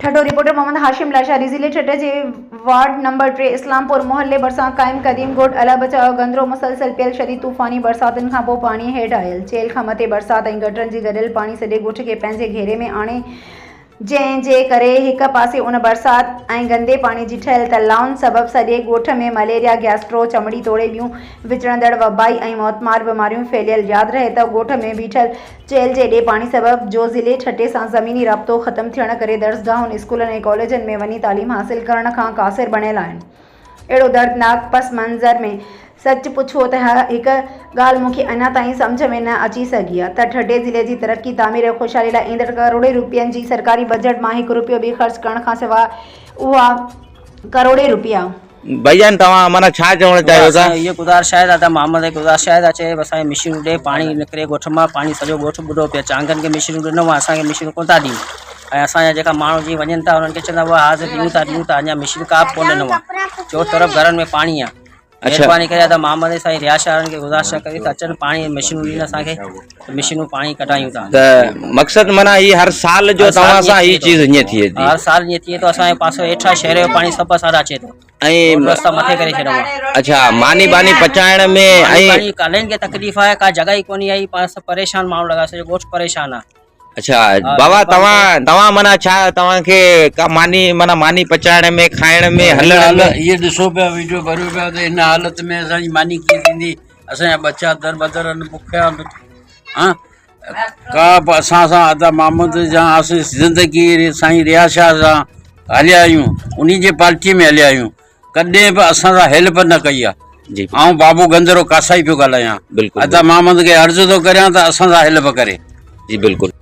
ठट्टो reporter Mohammad Hashim Lashari ज़िले ठट्टे जे ward number 3 Islampur मोहल्ले भरिसां क़ाइम क़दीम ॻोठ अला बचाव गंदरो मुसलसल पियल शदीद तूफ़ानी बरसातुनि खां पोइ पाणी हेठि आयल चेल खां मथे बरसात ऐं गटरनि जी गॾियल पाणी सॼे ॻोठ खे पंहिंजे घेरे में आणे जंहिंजे करे हिक पासे उन बरसात ऐं गंदे पाणी जी ठहियल तलाउनि सबबि सॼे ॻोठ में मलेरिया गैस्ट्रो चमड़ी तोड़े ॿियूं विचड़ंदड़ वबाई ऐं मौतमार बीमारियूं फैलियल यादि रहे त ॻोठ में बीठल चेल जे एॾे पाणी सबबि जो ज़िले ठट्टे सां ज़मीनी राब्तो ख़तमु थियण करे दर्सगाहुनि स्कूलनि ऐं कॉलेजनि में वञी तालीम हासिल करण खां क़ासिर बणियल आहिनि। अहिड़ो दर्दनाक पस मंज़र में सच पुछो त हिकु ॻाल्हि मूंखे अञा ताईं सम्झ में न अची सघी आहे त ठट्टे ज़िले जी तरक़ी तामीर ऐं ख़ुशहाली लाइ ईंदड़ करोड़े रुपयनि जी सरकारी बजट मां हिकु रुपयो बि ख़र्च करण खां सवाइ उहा करोड़े रुपया भैया तव्हां माना छा चवणु चाहियो था? ये गुज़ारिश आहे दादा मोहम्मद गुज़ारिश आहे अचे असांखे मशीनूं ॾे पाणी निकिरे ॻोठ मां पाणी सॼो ॻोठ ॿुॾो पियो चांगनि खे मशीनूं ॾिनो आहे असांखे मशीनूं कोन था ॾियूं ऐं असांजा जेका माण्हू जीअं वञनि था उन्हनि खे चवंदा हुआ हाज़िर ॾियूं था अञा मशीन का बि कोन ॾिनो आहे चो तरफ़ घरनि में पाणी आहे। महिरबानी करे दादा मोहम्मद साईं रिहाइश वारनि खे गुज़ारिश करे त अचनि पाणी मशीनूं ॾियनि असांखे मशीनूं पाणी कढायूं था त मक़सदु माना ही हर साल जो तव्हां सां ही चीज़ हीअं थिए थी? हर साल ईअं थिए थो असांजे पासे हेठा शहर जो पाणी सभु असां अचे थो ऐं रस्ता मथे करे छॾियो आहे। अच्छा मानी बानी पचाइण में ऐं कालेनि खे तकलीफ़ आहे का जॻह ई कोन्हे आई पाण सभु परेशान माण्हू लॻा सॼो ॻोठ परेशान आहे। अच्छा बाबा तव्हां माना छा तव्हांखे का मानी पचाइण में खाइण में हलण में ये ॾिसो पिया वीडियो भरियो पिया त हिन हालत में असांजी मानी कीअं थींदी असांजा बच्चा दर बदर आहिनि बुखिया हाँ का बि असां सां आदा मोहम्मद जा असीं ज़िंदगी साईं रिहाशा सां हलिया आहियूं उन्ही जे पार्टीअ में हलिया आहियूं कॾहिं बि असां सां हेल्प न कई आहे। जी ऐं बाबू गंदरो कासाई पियो ॻाल्हायां बिल्कुलु आदा मोहम्मद खे अर्ज़ु थो करियां त असां सां हेल्प करे। जी बिल्कुलु।